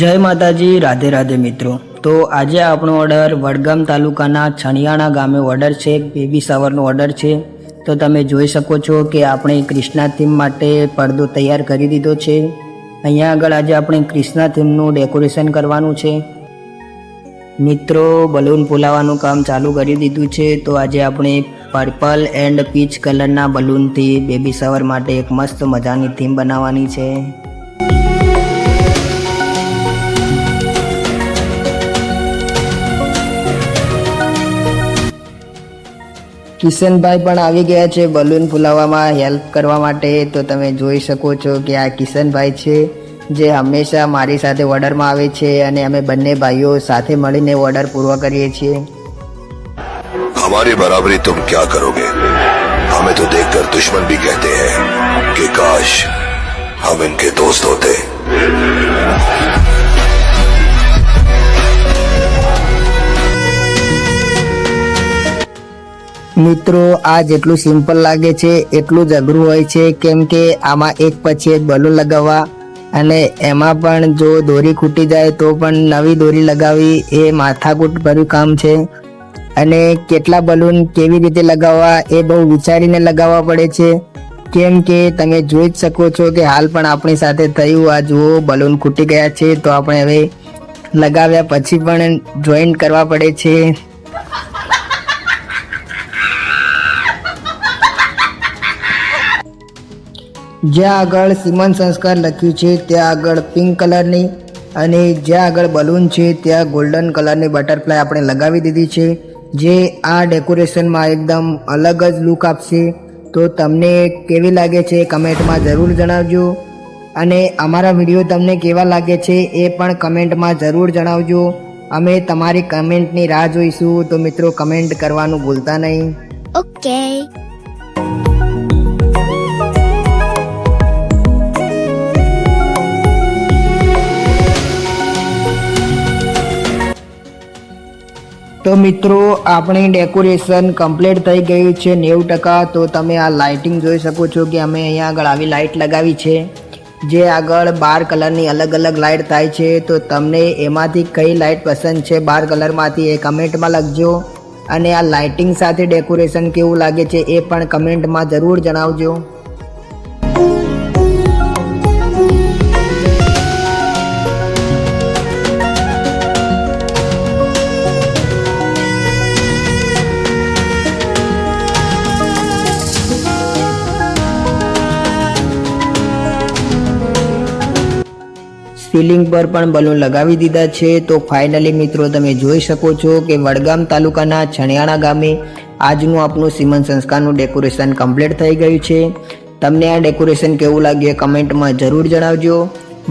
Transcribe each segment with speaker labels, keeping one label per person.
Speaker 1: જય માતાજી, રાધે રાધે મિત્રો। તો આજે આપણો ઓર્ડર વડગામ તાલુકાના છણિયાણા ગામે ઓર્ડર છે, બેબી શાવરનો ઓર્ડર છે। તો તમે જોઈ શકો છો કે આપણે કૃષ્ણા થીમ માટે પડદો તૈયાર કરી દીધો છે। અહીંયા આગળ આજે આપણે કૃષ્ણા થીમનું ડેકોરેશન કરવાનું છે મિત્રો। બલૂન ફુલાવાનું કામ ચાલુ કરી દીધું છે। તો આજે આપણે પર્પલ એન્ડ પીચ કલરના બલૂનથી બેબી શાવર માટે એક મસ્ત મજાની થીમ બનાવવાની છે। કિશનભાઈ પણ આવી ગયા છે બલૂન ફુલાવવામાં હેલ્પ કરવા માટે। તો તમે જોઈ શકો છો કે આ કિશનભાઈ છે જે હંમેશા મારી સાથે ઓર્ડરમાં આવે છે અને અમે બંને ભાઈઓ સાથે મળીને ઓર્ડર પૂરો કરીએ છીએ।
Speaker 2: हमारी बराबरी तुम क्या करोगे? हमें तो देखकर दुश्मन भी कहते हैं कि काश हम इनके दोस्त होते।
Speaker 1: મિત્રો આ જેટલું સિમ્પલ લાગે છે એટલું જ અઘરું હોય છે, કેમ કે આમાં એક પછી એક બલૂન લગાવવા અને એમાં પણ જો દોરી ખૂટી જાય તો પણ નવી દોરી લગાવવી એ માથાકૂટ ભર્યું કામ છે। અને કેટલા બલૂન કેવી રીતે લગાવવા એ બહુ વિચારીને લગાવવા પડે છે, કેમ કે તમે જોઈ જ શકો છો કે હાલ પણ આપણી સાથે થયું। આ જુઓ બલૂન ખૂટી ગયા છે તો આપણે હવે લગાવ્યા પછી પણ જોઈન્ટ કરવા પડે છે। જ્યાં આગળ સિમન સંસ્કાર લખ્યું છે ત્યાં આગળ પિંક કલરની અને જ્યાં આગળ બલૂન છે ત્યાં ગોલ્ડન કલરની બટરફ્લાય આપણે લગાવી દીધી છે, જે આ ડેકોરેશનમાં એકદમ અલગ જ લુક આપશે। તો તમને કેવી લાગે છે કમેન્ટમાં જરૂર જણાવજો અને અમારા વિડીયો તમને કેવા લાગે છે એ પણ કમેન્ટમાં જરૂર જણાવજો। અમે તમારી કમેન્ટની રાહ જોઈશું। તો મિત્રો કમેન્ટ કરવાનું ભૂલતા નહીં।
Speaker 3: ઓકે।
Speaker 1: તો મિત્રો આપણી ડેકોરેશન કમ્પ્લીટ થઈ ગયું છે 90%। તો તમે આ લાઇટિંગ જોઈ શકો છો કે અમે અહીંયા આગળ આવી લાઇટ લગાવી છે, જે આગળ 12 કલરની અલગ અલગ લાઇટ થાય છે। તો તમને એમાંથી કઈ લાઇટ પસંદ છે 12 કલરમાંથી એ કમેન્ટમાં લખજો અને આ લાઇટિંગ સાથે ડેકોરેશન કેવું લાગે છે એ પણ કમેન્ટમાં જરૂર જણાવજો। સીલિંગ પર પણ બલૂન લગાવી દીધા છે। તો ફાઇનલી મિત્રો તમે જોઈ શકો છો કે વડગામ તાલુકાના છણિયાણા ગામે આજનું આપણું સિમન સંસ્કારનું ડેકોરેશન કમ્પ્લીટ થઈ ગયું છે। તમને આ ડેકોરેશન કેવું લાગ્યું કમેન્ટમાં જરૂર જણાવજો।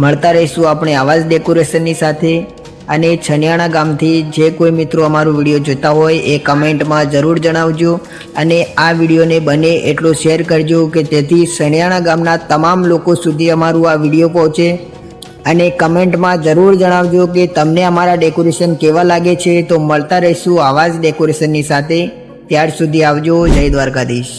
Speaker 1: મળતા રહીશું આપણે આવા જ ડેકોરેશનની સાથે। અને છણિયાણા ગામથી જે કોઈ મિત્રો અમારો વિડીયો જોતા હોય એ કમેન્ટમાં જરૂર જણાવજો અને આ વિડીયોને બને એટલો શેર કરજો કે તેથી છણિયાણા ગામના તમામ લોકો સુધી અમારું આ વિડીયો પહોંચે। અને કમેન્ટમાં જરૂર જણાવજો કે તમને અમારા ડેકોરેશન કેવા લાગે છે। તો મળતા રહીશું આવા જ ડેકોરેશનની સાથે। ત્યાર સુધી આવજો। જય દ્વારકાધીશ।